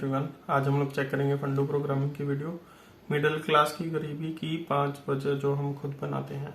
Everyone, आज हम लोग चेक करेंगे फंडू प्रोग्रामिंग की वीडियो। मिडिल क्लास की गरीबी की 5 वजह जो हम खुद बनाते हैं।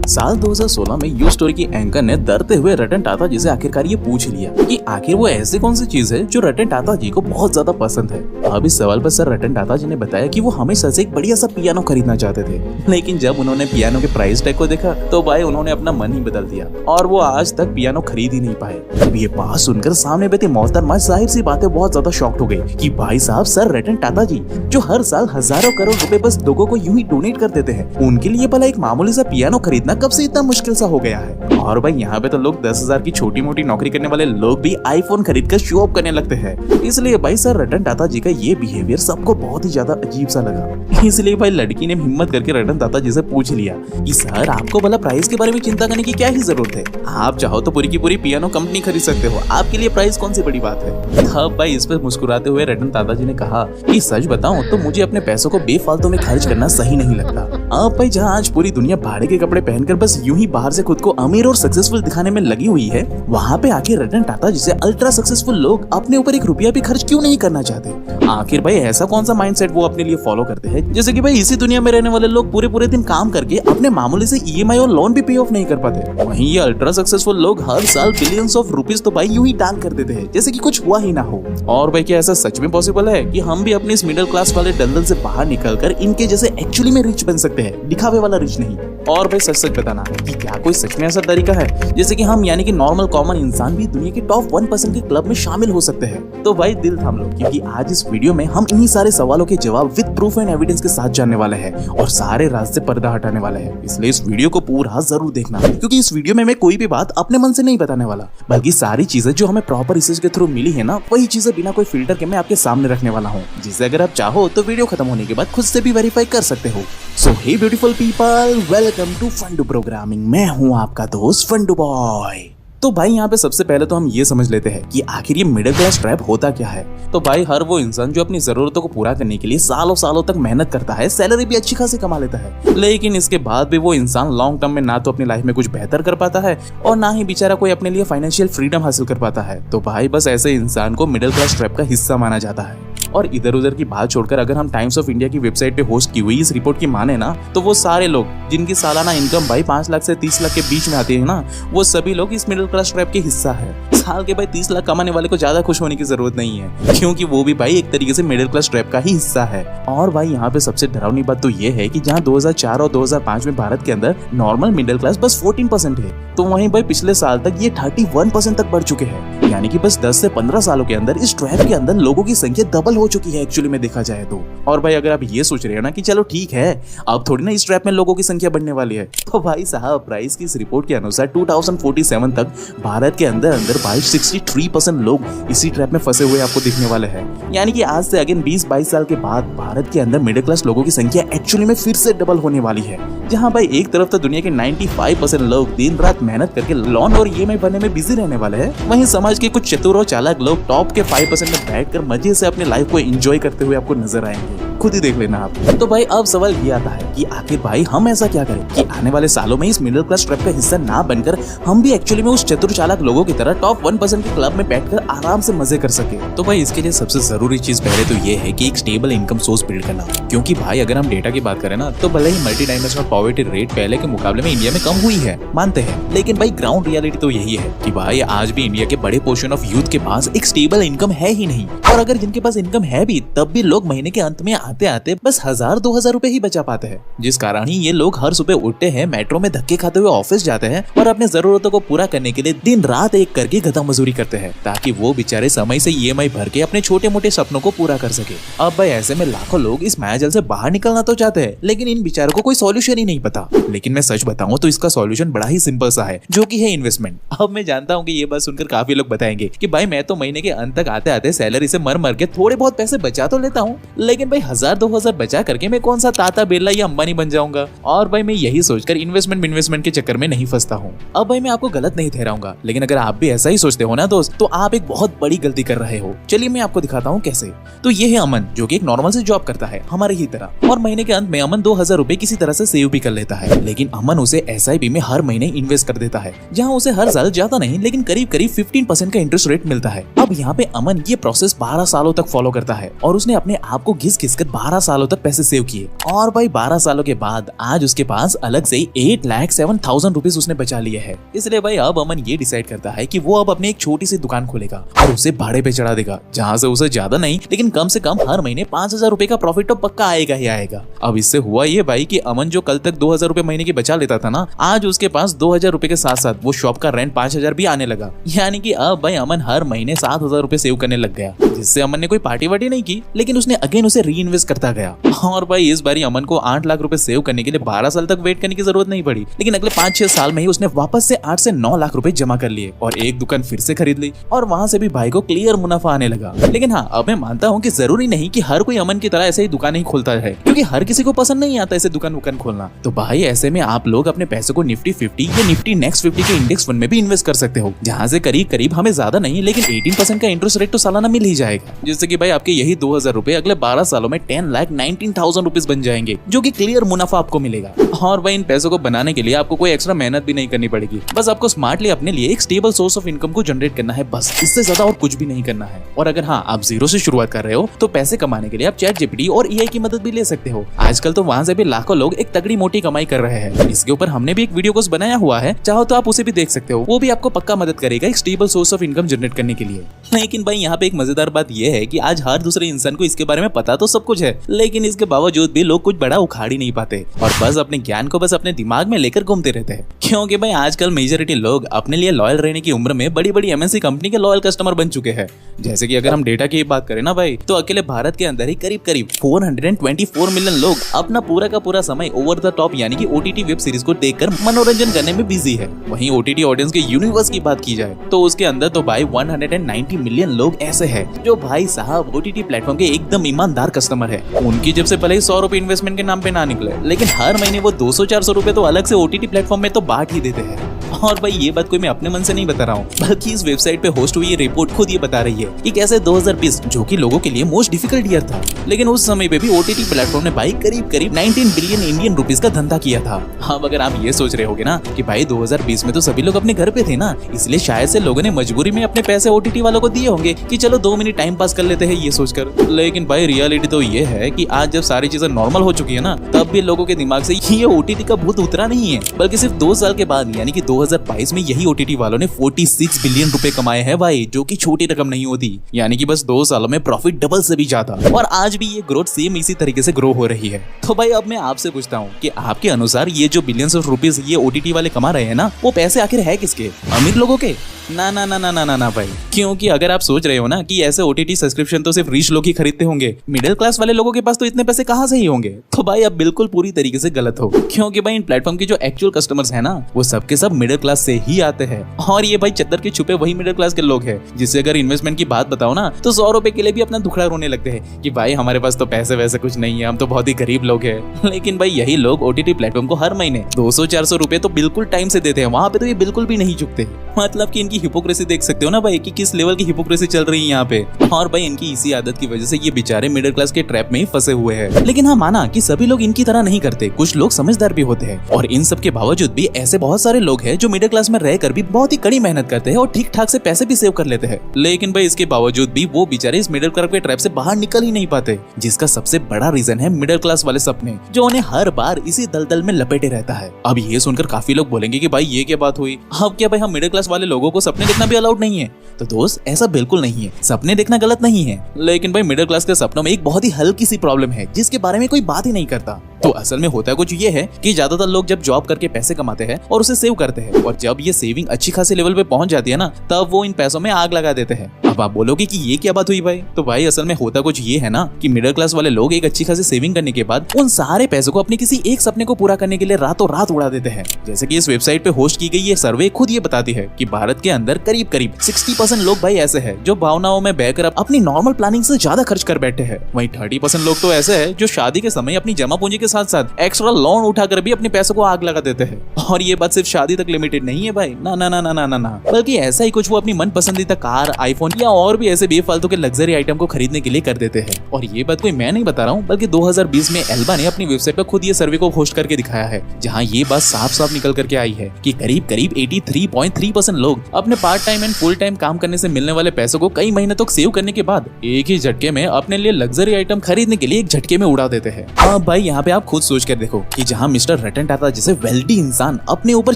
साल 2016 में यू स्टोरी की एंकर ने डरते हुए रतन टाटा जी से आखिरकार ये पूछ लिया कि आखिर वो ऐसी कौन सी चीज है जो रतन टाटा जी को बहुत ज्यादा पसंद है। अब इस सवाल पर सर रतन टाटा जी ने बताया कि वो हमेशा से एक बढ़िया सा पियानो खरीदना चाहते थे, लेकिन जब उन्होंने पियानो के प्राइस टैग को देखा तो भाई उन्होंने अपना मन ही बदल दिया और वो आज तक पियानो खरीद ही नहीं पाए। अब ये बात सुनकर सामने बैठी मोहतरमा जाहिर सी बातें बहुत ज्यादा शॉक्ड हो गई कि भाई साहब सर रतन टाटा जी जो हर साल हजारों करोड़ रुपए बस लोगों को यूं ही डोनेट कर देते हैं, उनके लिए भला एक मामूली सा पियानो खरीदना कब से इतना मुश्किल सा हो गया है। और भाई यहाँ पे तो लोग 10,000 की छोटी मोटी नौकरी करने वाले लोग भी आईफोन खरीद कर शो ऑफ करने लगते हैं। इसलिए भाई सर रतन टाटा जी का ये बिहेवियर सबको बहुत ही ज्यादा अजीब सा लगा। इसलिए भाई लड़की ने हिम्मत करके रतन टाटा जी से पूछ लिया कि सर आपको भला प्राइस के बारे में चिंता करने की क्या ही जरूरत है, आप चाहो तो पूरी की पूरी पियानो कंपनी खरीद सकते हो, आपके लिए प्राइस कौन सी बड़ी बात है। अब भाई इस पर मुस्कुराते हुए रतन टाटा जी ने कहा कि सच बताऊं तो मुझे अपने पैसों को बेफालतू में खर्च करना सही नहीं लगता। अब भाई जहाँ आज पूरी दुनिया भाड़े के कपड़े पहनकर बस यूं ही बाहर से खुद को अमीर और सक्सेसफुल दिखाने में लगी हुई है, वहाँ पे आके रतन टाटा जैसे अल्ट्रा सक्सेसफुल लोग अपने ऊपर एक रुपया भी खर्च क्यों नहीं करना चाहते। आखिर भाई ऐसा कौन सा माइंडसेट वो अपने लिए फॉलो करते हैं, जैसे कि भाई इसी दुनिया में रहने वाले लोग पूरे पूरे दिन काम करके अपने मामूली से ईएमआई और लोन भी पे ऑफ नहीं कर पाते, वहीं ये अल्ट्रा सक्सेसफुल लोग हर साल बिलियंस ऑफ रुपीज तो भाई यूं ही दान कर देते हैं जैसे कि कुछ हुआ ही ना हो। और भाई क्या ऐसा सच में पॉसिबल है कि हम भी अपने इस मिडिल क्लास वाले दलदल से बाहर निकलकर इनके जैसे एक्चुअली में रिच बन सकते हैं, दिखावे वाला रिच नहीं। और भाई सच सच बताना कि क्या कोई सच में ऐसा तरीका है जैसे कि हम यानी कि नॉर्मल कॉमन इंसान भी दुनिया के टॉप 1% के क्लब में शामिल हो सकते हैं। तो भाई दिल थाम लो, क्योंकि आज इस वीडियो में हम इन्हीं सारे सवालों के जवाब विद प्रूफ एंड एविडेंस के साथ जानने वाले हैं और सारे राज से पर्दा हटाने वाले हैं। इसलिए इस वीडियो को पूरा जरूर देखना, क्योंकि इस वीडियो में मैं कोई भी बात अपने मन से नहीं बताने वाला, बल्कि सारी चीजें जो हमें प्रॉपर रिसर्च के थ्रू मिली है ना, वही चीजें बिना कोई फिल्टर के मैं आपके सामने रखने वाला हूँ, जिसे अगर आप चाहो तो वीडियो खत्म होने के बाद खुद से भी वेरीफाई कर सकते हो। So hey beautiful people, welcome to Fundoo programming. मैं हूँ आपका दोस्त फंडू बॉय। तो भाई यहाँ पे सबसे पहले तो हम ये समझ लेते हैं कि आखिर ये मिडिल क्लास ट्रैप होता क्या है। तो भाई हर वो इंसान जो अपनी जरूरतों को पूरा करने के लिए सालों सालों तक मेहनत करता है, सैलरी भी अच्छी खासी कमा लेता है, लेकिन इसके बाद भी वो इंसान लॉन्ग टर्म में ना तो अपनी लाइफ में कुछ बेहतर कर पाता है और ना ही बेचारा कोई अपने लिए फाइनेंशियल फ्रीडम हासिल कर पाता है। तो भाई बस ऐसे इंसान को मिडिल क्लास ट्रैप का हिस्सा माना जाता है। और इधर उधर की बात छोड़कर अगर हम टाइम्स ऑफ इंडिया की वेबसाइट पे होस्ट की हुई इस रिपोर्ट की माने ना, तो वो सारे लोग जिनकी सालाना इनकम भाई 5 लाख से 30 लाख के बीच में आती है ना, वो सभी लोग इस मिडिल क्लास ट्रैप के हिस्सा है। साल के भाई 30 लाख कमाने वाले को ज्यादा खुश होने की जरूरत नहीं है, क्योंकि वो भी भाई एक तरीके से मिडिल क्लास ट्रैप का ही हिस्सा है। और भाई यहाँ पे सबसे डरावनी बात तो ये है कि जहाँ 2004 और 2005 में भारत के अंदर नॉर्मल मिडिल क्लास बस 14% है, तो वहीं भाई पिछले साल तक ये 31% तक बढ़ चुके हैं। यानी कि बस 10 से 15 सालों के अंदर इस ट्रैप के अंदर लोगों की संख्या डबल हो चुकी है एक्चुअली में देखा जाए तो। और भाई अगर आप ये सोच रहे हो ना कि चलो ठीक है, अब थोड़ी ना इस ट्रैप में लोगों की संख्या बढ़ने वाली है, तो भाई साहब प्राइस की इस रिपोर्ट के अनुसार 2047 तक भारत के अंदर भाई 63% लोग इसी ट्रैप में फंसे हुए आपको दिखने वाले हैं। यानी कि आज से अगेन 20-22 साल के बाद भारत के अंदर मिडिल क्लास लोगों की संख्या एक्चुअली में फिर से डबल होने वाली है। जहां भाई एक तरफ तो दुनिया के 95% लोग दिन रात मेहनत करके लोन और ईएमआई भरने में बिजी रहने वाले हैं, वहीं समाज के कुछ चतुर और चालाक लोग टॉप के 5% में बैठकर मजे से अपनी लाइफ को एंजॉय करते हुए आपको नजर आएंगे। खुद ही देख लेना आप। तो भाई अब सवाल ये आता है कि आखिर भाई हम ऐसा क्या करें कि आने वाले सालों में इस मिडिल क्लास ट्रैप का हिस्सा ना बनकर हम भी एक्चुअली में उस चतुर चालाक लोगों की तरह टॉप 1% के क्लब में बैठकर आराम से मजे कर सके। तो भाई इसके लिए सबसे जरूरी चीज पहले तो ये है कि एक स्टेबल इनकम सोर्स बिल्ड करना, क्योंकि भाई अगर हम डेटा की बात करें ना, तो भले ही मल्टी डायमेंशनल पॉवर्टी रेट पहले के मुकाबले में इंडिया में कम हुई है, मानते हैं, लेकिन भाई ग्राउंड रियलिटी तो यही है कि भाई आज भी इंडिया के बड़े पोर्शन ऑफ यूथ के पास एक स्टेबल इनकम है ही नहीं। और अगर जिनके पास इनकम है भी, तब भी लोग महीने के अंत में आते आते बस 1000-2000 रुपए ही बचा पाते हैं, जिस कारण ही ये लोग हर सुबह उठते हैं, मेट्रो में धक्के खाते हुए ऑफिस जाते हैं और अपने जरूरतों को पूरा करने के लिए दिन रात एक करके गधा मजदूरी करते हैं, ताकि वो बेचारे समय से ईएमआई भर के अपने छोटे मोटे सपनों को पूरा कर सके। अब भाई ऐसे में लाखों लोग इस मायाजाल से बाहर निकलना तो चाहते हैं, लेकिन इन बेचारों को कोई सॉल्यूशन ही नहीं पता। लेकिन मैं सच बताऊं तो इसका सॉल्यूशन बड़ा ही सिंपल सा है, जो कि है इन्वेस्टमेंट। अब मैं जानता हूं कि ये बात सुनकर काफी लोग बताएंगे कि भाई मैं तो महीने के अंत तक आते आते सैलरी से मर मर के थोड़े बहुत बहुत पैसे बचा तो लेता हूँ, लेकिन भाई 1000-2000 बचा करके मैं कौन सा टाटा बिरला या अंबानी बन जाऊंगा। और भाई मैं यही सोचकर इन्वेस्टमेंट के चक्कर में नहीं फंसता हूँ। अब भाई मैं आपको गलत नहीं ठहराऊंगा, लेकिन अगर आप भी ऐसा ही सोचते हो ना दोस्त, तो आप एक बहुत बड़ी गलती कर रहे हो। चलिए मैं आपको दिखाता हूँ कैसे। तो ये है अमन, जो कि एक नॉर्मल से जॉब करता है हमारे ही तरह, और महीने के अंत में अमन 2000 रुपए किसी तरह से सेव भी कर लेता है। लेकिन अमन उसे SIP में हर महीने इन्वेस्ट कर देता है, जहाँ उसे हर साल ज्यादा नहीं लेकिन करीब 15% का इंटरेस्ट रेट मिलता है। अब यहाँ पे अमन ये प्रोसेस 12 सालों तक फॉलो करता है, और उसने अपने आप को घिस कर 12 सालों तक पैसे सेव किए। और भाई 12 सालों के बाद आज उसके पास अलग से 8,07,000 रुपीज उसने बचा लिए है। इसलिए भाई अब अमन ये डिसाइड करता है कि वो अब अपनी एक छोटी सी दुकान खोलेगा और उसे भाड़े पे चढ़ा देगा, जहाँ से उसे ज्यादा नहीं लेकिन कम से कम हर महीने 5000 रुपए का प्रॉफिट तो पक्का आएगा ही आएगा। अब इससे हुआ ये भाई कि अमन जो कल तक 2000 रुपए महीने की बचा लेता था ना, आज उसके पास 2000 रुपए के साथ साथ वो शॉप का रेंट 5000 भी आने लगा। यानी कि अब भाई अमन हर महीने 7000 रुपए सेव करने लग गया, जिससे अमन ने कोई पार्टी वार्टी नहीं की, लेकिन उसने अगेन उसे री इन्वेस्ट करता गया। और भाई इस बारी अमन को 8 लाख रुपए सेव करने के लिए 12 साल तक वेट करने की जरूरत नहीं पड़ी, लेकिन अगले 5-6 साल में ही उसने वापस से 8 से 9 लाख रुपए जमा कर लिए और एक दुकान फिर से खरीद ली, और वहां से भी भाई को क्लियर मुनाफा आने लगा। लेकिन हाँ, अब मैं मानता हूँ कि जरूरी नहीं कि हर कोई अमन की तरह ऐसे ही दुकान ही खोलता है, क्योंकि हर किसी को पसंद नहीं आता ऐसे दुकान खोलना। तो भाई ऐसे में आप लोग अपने पैसे को निफ्टी 50 या निफ्टी नेक्स्ट 50 के इंडेक्स फंड में भी इन्वेस्ट कर सकते हो, जहाँ से करीब करीब हमें ज्यादा नहीं लेकिन 18% का इंटरेस्ट रेट तो सालाना मिल ही जाएगा, जिससे कि भाई आपके यही 2000 रुपए अगले 12 सालों में 10,19,000 रुपीज बन जाएंगे, जो कि क्लियर मुनाफा आपको मिलेगा। और भाई इन पैसों को बनाने के लिए आपको कोई एक्स्ट्रा मेहनत भी नहीं करनी पड़ेगी, बस आपको स्मार्टली अपने लिए एक स्टेबल सोर्स ऑफ इनकम को जनरेट करना है, बस इससे ज्यादा और कुछ भी नहीं करना है। और अगर हाँ आप जीरो से शुरुआत कर रहे हो तो पैसे कमाने के लिए आप ChatGPT और AI की मदद भी ले सकते हो। आजकल तो वहाँ से भी लाखों लोग एक तगड़ी मोटी कमाई कर रहे हैं। इसके ऊपर हमने भी एक वीडियो कोर्स बनाया हुआ है, चाहो तो आप उसे भी देख सकते हो, वो भी आपको पक्का मदद करेगा एक stable source of income generate करने के लिए। लेकिन भाई यहाँ पे एक मजेदार बात यह है कि आज हर दूसरे इंसान को इसके बारे में पता तो सब कुछ है, लेकिन इसके बावजूद भी लोग कुछ बड़ा उखाड़ ही नहीं पाते और बस अपने ज्ञान को बस अपने दिमाग में लेकर घूमते रहते हैं। क्योंकि भाई आजकल मेजॉरिटी लोग अपने लिए लॉयल रहने की उम्र में बड़ी बड़ी MNC कंपनी के लॉयल कस्टमर बन चुके हैं। जैसे कि अगर हम डेटा की बात करें ना भाई, तो अकेले भारत के अंदर ही करीब 424 मिलियन लोग अपना पूरा का पूरा समय ओवर द टॉप यानी कि OTT वेब सीरीज को देखकर मनोरंजन करने में बिजी है। वहीं OTT ऑडियंस के यूनिवर्स की बात की जाए तो उसके अंदर तो भाई 190 मिलियन लोग ऐसे हैं जो भाई साहब OTT प्लेटफॉर्म के एकदम ईमानदार कस्टमर है। उनकी जेब से भले ही 100 रुपए इन्वेस्टमेंट के नाम पे ना निकले, लेकिन हर महीने वो 200-400 रुपए तो अलग से OTT प्लेटफॉर्म में तो बांट ही देते हैं। और भाई ये बात कोई मैं अपने मन से नहीं बता रहा हूँ, बल्कि इस वेबसाइट पे होस्ट हुई ये रिपोर्ट खुद ये बता रही है कि कैसे 2020 जो कि लोगों के लिए मोस्ट डिफिकल्ट ईयर था, लेकिन उस समय पे भी OTT प्लेटफॉर्म ने भाई करीब 19 बिलियन इंडियन रुपीस का धंधा किया था। अब अगर आप ये सोच रहे होगे ना कि भाई 2020 में तो सभी लोग अपने घर पे थे ना, इसलिए शायद से लोगों ने मजबूरी में अपने पैसे OTT वालों को दिए होंगे कि चलो 2 मिनट टाइम पास कर लेते हैं ये सोचकर। लेकिन भाई रियलिटी तो ये है कि आज जब सारी चीजें नॉर्मल हो चुकी है ना, तब भी लोगों के दिमाग से ये OTT का भूत उतरा नहीं है, बल्कि सिर्फ 2 साल के बाद यानी कि 2022 में यही OTT वालों ने 46 बिलियन रुपए कमाए हैं भाई, जो कि छोटी रकम नहीं होती। यानी कि बस 2 सालों में प्रॉफिट डबल से भी ज्यादा, और आज भी ये ग्रोथ सेम इसी तरीके से ग्रो हो रही है। तो भाई अब मैं आपसे पूछता हूँ कि आपके अनुसार ये जो बिलियंस ऑफ रुपीस ये OTT वाले कमा रहे हैं ना, वो पैसे आखिर है किसके? अमीर लोगों के? ना ना ना ना ना ना ना भाई, क्योंकि अगर आप सोच रहे हो ना कि ऐसे OTT सब्सक्रिप्शन तो सिर्फ रिच लोग ही खरीदते होंगे, मिडिल क्लास वाले लोगों के पास तो इतने पैसे कहाँ से ही होंगे, तो भाई आप बिल्कुल पूरी तरीके से गलत हो। क्योंकि भाई इन प्लेटफॉर्म के जो एक्चुअल कस्टमर्स हैं ना, वो सबके सब मिडिल क्लास से ही आते हैं, और ये भाई चद्दर के छुपे वही मिडिल क्लास के लोग हैं, जिससे अगर इन्वेस्टमेंट की बात बताओ ना तो 100 रुपए के लिए भी अपना दुखड़ा रोने लगते हैं कि भाई हमारे पास तो पैसे वैसे कुछ नहीं है, हम तो बहुत ही गरीब लोग हैं। लेकिन भाई यही लोग OTT प्लेटफॉर्म को हर महीने 200-400 रुपए तो बिल्कुल टाइम से देते हैं, वहाँ पे तो ये बिल्कुल भी नहीं झुकते। मतलब कि इनकी हिपोक्रेसी देख सकते हो ना भाई कि किस लेवल की हिपोक्रेसी चल रही है यहाँ पे। और भाई इनकी इसी आदत की वजह से ये बेचारे मिडिल क्लास के ट्रैप में ही फंसे हुए हैं। लेकिन हाँ, माना कि सभी लोग इनकी तरह नहीं करते, कुछ लोग समझदार भी होते हैं, और इन सब के बावजूद भी ऐसे बहुत सारे लोग हैं जो मिडिल क्लास में रहकर भी बहुत ही कड़ी मेहनत करते हैं और ठीक ठाक से पैसे भी सेव कर लेते हैं। लेकिन भाई इसके बावजूद भी वो बेचारे इस मिडिल क्लास के ट्रैप से बाहर निकल ही नहीं पाते, जिसका सबसे बड़ा रीजन है मिडिल क्लास वाले सपने, जो उन्हें हर बार इसी दलदल में लपेटे रहता है। अब ये सुनकर काफी लोग बोलेंगे कि भाई ये क्या बात हुई, अब क्या भाई हम मिडिल क्लास वाले लोगों को सपने देखना भी अलाउड नहीं है? तो दोस्त ऐसा बिल्कुल नहीं है, सपने देखना गलत नहीं है, लेकिन भाई मिडिल क्लास के सपनों में एक बहुत ही हल्की सी प्रॉब्लम है जिसके बारे में कोई बात ही नहीं करता। तो असल में होता कुछ ये है कि ज्यादातर लोग जब जॉब करके पैसे कमाते हैं और उसे सेव करते हैं, और जब ये सेविंग अच्छी खासी लेवल पे पहुंच जाती है ना, तब वो इन पैसों में आग लगा देते हैं। अब अब आप बोलोगे कि ये क्या बात हुई भाई? तो भाई असल में होता कुछ ये है ना कि मिडिल क्लास वाले लोग एक अच्छी खासी सेविंग करने के बाद उन सारे पैसों को अपने किसी एक सपने को पूरा करने के लिए रातों रात उड़ा देते हैं। जैसे कि इस वेबसाइट पे होस्ट की गई ये सर्वे खुद ये बताती है कि भारत के अंदर करीब करीब 60% लोग भाई ऐसे हैं जो भावनाओं में बहकर अपनी नॉर्मल प्लानिंग से ज्यादा खर्च कर बैठे हैं। वहीं 30% लोग तो ऐसे हैं जो शादी के समय अपनी जमा पूंजी के साथ साथ एक्स्ट्रा लोन उठाकर भी अपने पैसों को आग लगा देते हैं। और ये बात सिर्फ शादी तक लिमिटेड नहीं है भाई, ना ना ना ना ना ना ना, बल्कि ऐसा ही कुछ वो अपनी मन पसंदीदा कार, आईफोन या और भी ऐसे बेफालतू के लग्जरी आइटम को खरीदने के लिए कर देते हैं। और ये बात कोई मैं नहीं बता रहा हूँ, बल्कि 2020 में एल्बा ने अपनी वेबसाइट पर खुद ये सर्वे को होस्ट करके दिखाया है, जहाँ ये बात साफ साफ निकल करके आई है कि करीब करीब 83.3% लोग अपने part time and full time काम करने से मिलने वाले पैसों को कई महीने तक सेव करने के बाद एक ही झटके में अपने लिए लग्जरी आइटम खरीदने के लिए एक झटके में उड़ा देते हैं। अब भाई यहाँ पे आप खुद सोच कर देखो कि जहाँ मिस्टर रतन टाटा जैसे वेल्दी इंसान अपने ऊपर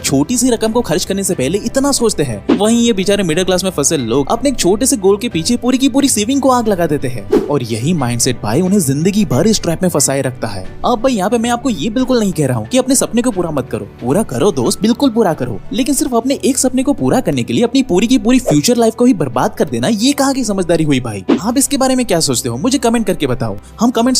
छोटी सी रकम को खर्च करने से पहले इतना सोचते हैं, वहीं ये बेचारे मिडिल क्लास में फंसे लोग अपने एक छोटे से गोल के पीछे पूरी की पूरी सेविंग को आग लगा देते हैं। और यही माइंडसेट भाई उन्हें जिंदगी भर इस ट्रैप में फंसाए रखता है। अब भाई यहाँ पे मैं आपको ये बिल्कुल नहीं कह रहा हूँ कि अपने सपने को पूरा मत करो, पूरा करो दोस्त, बिल्कुल पूरा करो, लेकिन सिर्फ अपने एक सपने को पूरा करने के लिए अपनी पूरी की पूरी फ्यूचर लाइफ को ही बर्बाद कर देना, ये कहाँ की समझदारी हुई भाई? आप इसके बारे में क्या सोचते हो मुझे कमेंट करके बताओ। हम कमेंट